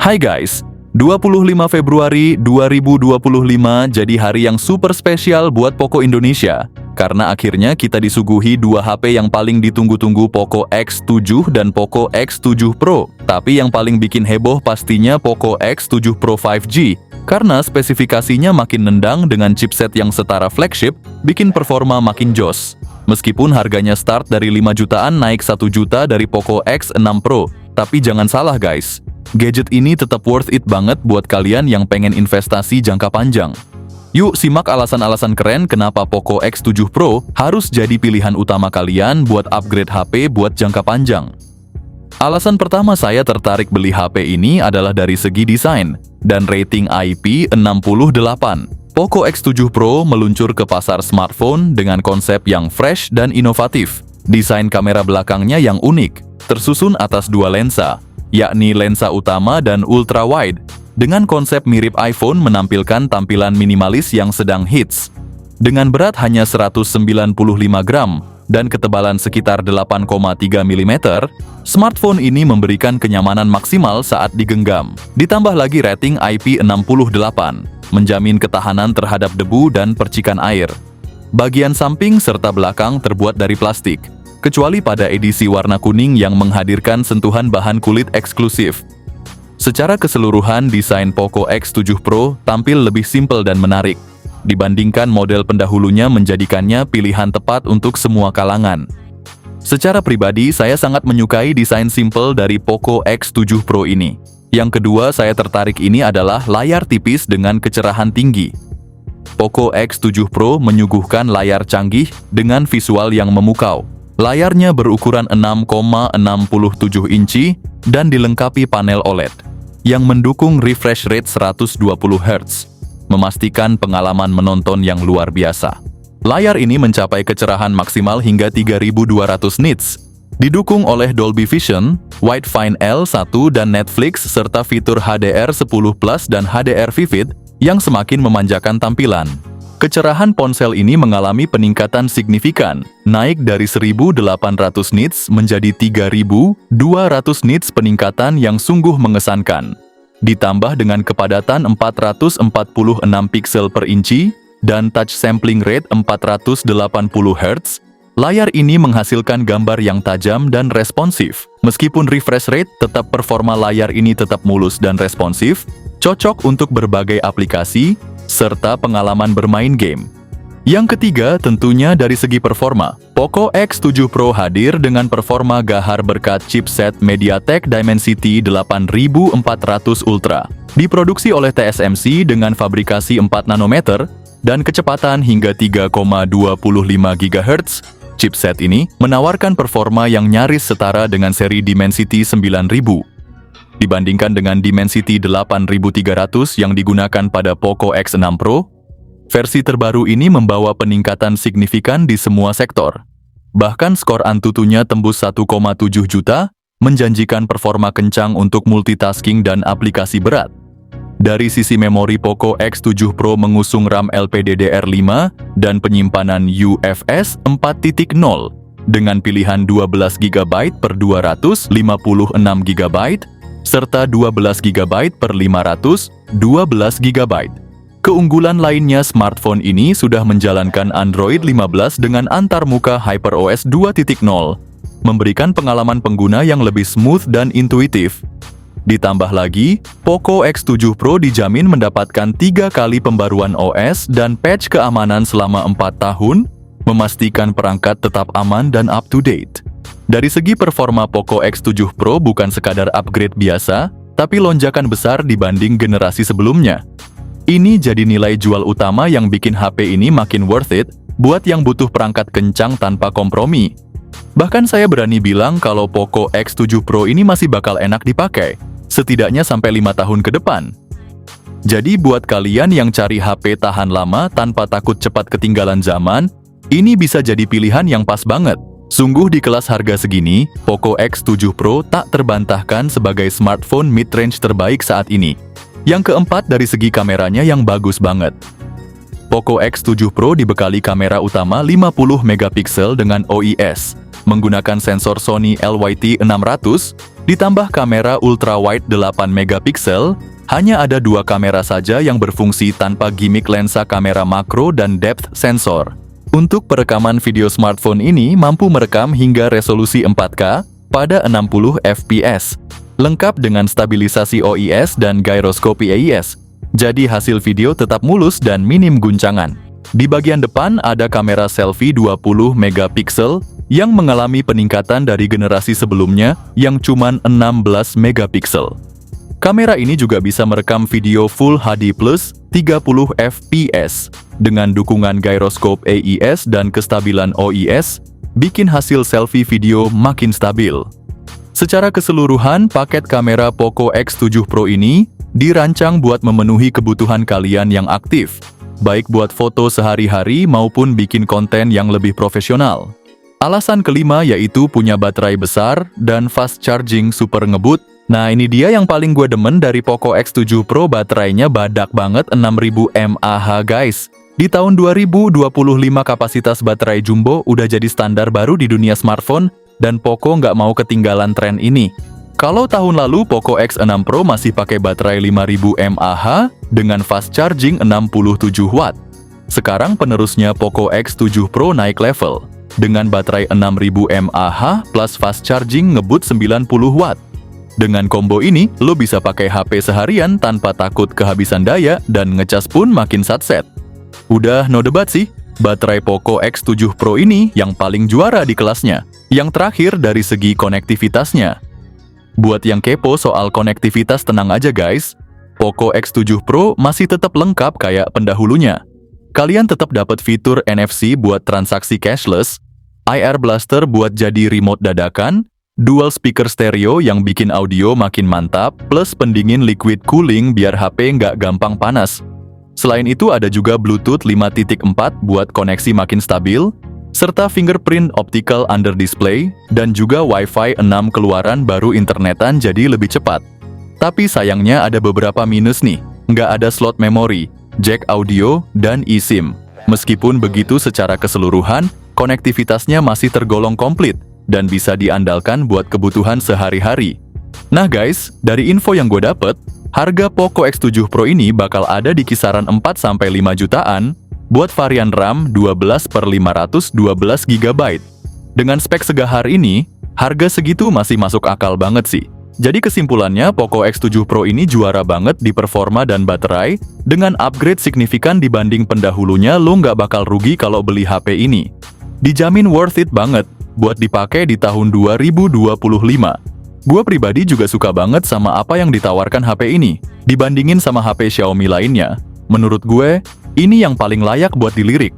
Hai guys, 25 Februari 2025 jadi hari yang super spesial buat Poco Indonesia. Karena akhirnya kita disuguhi dua HP yang paling ditunggu-tunggu, Poco X7 dan Poco X7 Pro. Tapi yang paling bikin heboh pastinya Poco X7 Pro 5G. Karena spesifikasinya makin nendang dengan chipset yang setara flagship, bikin performa makin jos. Meskipun harganya start dari 5 jutaan naik 1 juta dari Poco X6 Pro. Tapi jangan salah guys, gadget ini tetap worth it banget buat kalian yang pengen investasi jangka panjang. Yuk simak alasan-alasan keren kenapa Poco X7 Pro harus jadi pilihan utama kalian buat upgrade HP buat jangka panjang. Alasan pertama saya tertarik beli HP ini adalah dari segi desain dan rating IP68. Poco X7 Pro meluncur ke pasar smartphone dengan konsep yang fresh dan inovatif. Desain kamera belakangnya yang unik, tersusun atas dua lensa, yakni lensa utama dan ultra wide, dengan konsep mirip iPhone menampilkan tampilan minimalis yang sedang hits. Dengan berat hanya 195 gram dan ketebalan sekitar 8,3 mm, smartphone ini memberikan kenyamanan maksimal saat digenggam. Ditambah lagi rating IP68, menjamin ketahanan terhadap debu dan percikan air. Bagian samping serta belakang terbuat dari plastik, kecuali pada edisi warna kuning yang menghadirkan sentuhan bahan kulit eksklusif. Secara keseluruhan, desain Poco X7 Pro tampil lebih simpel dan menarik, dibandingkan model pendahulunya menjadikannya pilihan tepat untuk semua kalangan. Secara pribadi, saya sangat menyukai desain simpel dari Poco X7 Pro ini. Yang kedua saya tertarik ini adalah layar tipis dengan kecerahan tinggi. Poco X7 Pro menyuguhkan layar canggih dengan visual yang memukau. Layarnya berukuran 6,67 inci dan dilengkapi panel OLED yang mendukung refresh rate 120 Hz, memastikan pengalaman menonton yang luar biasa. Layar ini mencapai kecerahan maksimal hingga 3200 nits, didukung oleh Dolby Vision, Widefine L1 dan Netflix serta fitur HDR10+ dan HDR Vivid yang semakin memanjakan tampilan. Kecerahan ponsel ini mengalami peningkatan signifikan, naik dari 1800 nits menjadi 3200 nits, peningkatan yang sungguh mengesankan. Ditambah dengan kepadatan 446 piksel per inci dan touch sampling rate 480 Hz, layar ini menghasilkan gambar yang tajam dan responsif. Meskipun refresh rate, tetap performa layar ini tetap mulus dan responsif, cocok untuk berbagai aplikasi, serta pengalaman bermain game. Yang ketiga, tentunya dari segi performa. Poco X7 Pro hadir dengan performa gahar berkat chipset MediaTek Dimensity 8400 Ultra. Diproduksi oleh TSMC dengan fabrikasi 4 nanometer dan kecepatan hingga 3,25 GHz. Chipset ini menawarkan performa yang nyaris setara dengan seri Dimensity 9000. Dibandingkan dengan Dimensity 8300 yang digunakan pada Poco X6 Pro, versi terbaru ini membawa peningkatan signifikan di semua sektor. Bahkan skor Antutunya tembus 1,7 juta, menjanjikan performa kencang untuk multitasking dan aplikasi berat. Dari sisi memori, Poco X7 Pro mengusung RAM LPDDR5 dan penyimpanan UFS 4.0 dengan pilihan 12 GB per 256 GB serta 12 GB per 512 GB. Keunggulan lainnya, smartphone ini sudah menjalankan Android 15 dengan antarmuka HyperOS 2.0, memberikan pengalaman pengguna yang lebih smooth dan intuitif. Ditambah lagi, Poco X7 Pro dijamin mendapatkan 3 kali pembaruan OS dan patch keamanan selama 4 tahun, memastikan perangkat tetap aman dan up-to-date. Dari segi performa, Poco X7 Pro bukan sekadar upgrade biasa, tapi lonjakan besar dibanding generasi sebelumnya. Ini jadi nilai jual utama yang bikin HP ini makin worth it buat yang butuh perangkat kencang tanpa kompromi. Bahkan saya berani bilang kalau Poco X7 Pro ini masih bakal enak dipakai, setidaknya sampai 5 tahun ke depan. Jadi buat kalian yang cari HP tahan lama tanpa takut cepat ketinggalan zaman, ini bisa jadi pilihan yang pas banget. Sungguh di kelas harga segini, Poco X7 Pro tak terbantahkan sebagai smartphone mid-range terbaik saat ini. Yang keempat, dari segi kameranya yang bagus banget. Poco X7 Pro dibekali kamera utama 50 megapiksel dengan OIS, Menggunakan sensor Sony LYT-600, ditambah kamera ultrawide 8 megapiksel, hanya ada 2 kamera saja yang berfungsi tanpa gimmick lensa kamera makro dan depth sensor. Untuk perekaman video smartphone ini mampu merekam hingga resolusi 4K pada 60 fps, lengkap dengan stabilisasi OIS dan gyroscopy AIS. Jadi hasil video tetap mulus dan minim guncangan. Di bagian depan ada kamera selfie 20 megapiksel yang mengalami peningkatan dari generasi sebelumnya yang cuma 16 megapiksel. Kamera ini juga bisa merekam video Full HD Plus 30 fps dengan dukungan gyroscope AIS dan kestabilan OIS, bikin hasil selfie video makin stabil. Secara keseluruhan, paket kamera Poco X7 Pro ini dirancang buat memenuhi kebutuhan kalian yang aktif, baik buat foto sehari-hari maupun bikin konten yang lebih profesional. Alasan kelima yaitu punya baterai besar dan fast charging super ngebut. Nah ini dia yang paling gue demen dari Poco X7 Pro, baterainya badak banget 6000 mAh guys. Di tahun 2025 kapasitas baterai jumbo udah jadi standar baru di dunia smartphone dan Poco nggak mau ketinggalan tren ini. Kalau tahun lalu Poco X6 Pro masih pakai baterai 5000 mAh dengan fast charging 67 watt. Sekarang penerusnya Poco X7 Pro naik level dengan baterai 6000 mAh plus fast charging ngebut 90 watt. Dengan combo ini, lo bisa pakai HP seharian tanpa takut kehabisan daya dan ngecas pun makin satset. Udah no debat sih, baterai Poco X7 Pro ini yang paling juara di kelasnya. Yang terakhir dari segi konektivitasnya. Buat yang kepo soal konektivitas, tenang aja guys. Poco X7 Pro masih tetap lengkap kayak pendahulunya. Kalian tetap dapat fitur NFC buat transaksi cashless, IR Blaster buat jadi remote dadakan, dual speaker stereo yang bikin audio makin mantap, plus pendingin liquid cooling biar HP nggak gampang panas. Selain itu ada juga Bluetooth 5.4 buat koneksi makin stabil, serta fingerprint optical under display, dan juga Wi-Fi 6 keluaran baru internetan jadi lebih cepat. Tapi sayangnya ada beberapa minus nih, nggak ada slot memori, jack audio, dan eSIM. Meskipun begitu secara keseluruhan, konektivitasnya masih tergolong komplit, dan bisa diandalkan buat kebutuhan sehari-hari. Nah guys, dari info yang gue dapet, harga Poco X7 Pro ini bakal ada di kisaran 4-5 jutaan, buat varian RAM 12/512 GB. Dengan spek segahar ini, harga segitu masih masuk akal banget sih. Jadi kesimpulannya, Poco X7 Pro ini juara banget di performa dan baterai. Dengan upgrade signifikan dibanding pendahulunya, lo nggak bakal rugi kalau beli HP ini. Dijamin worth it banget buat dipakai di tahun 2025. Gue pribadi juga suka banget sama apa yang ditawarkan HP ini, dibandingin sama HP Xiaomi lainnya. Menurut gue, ini yang paling layak buat dilirik.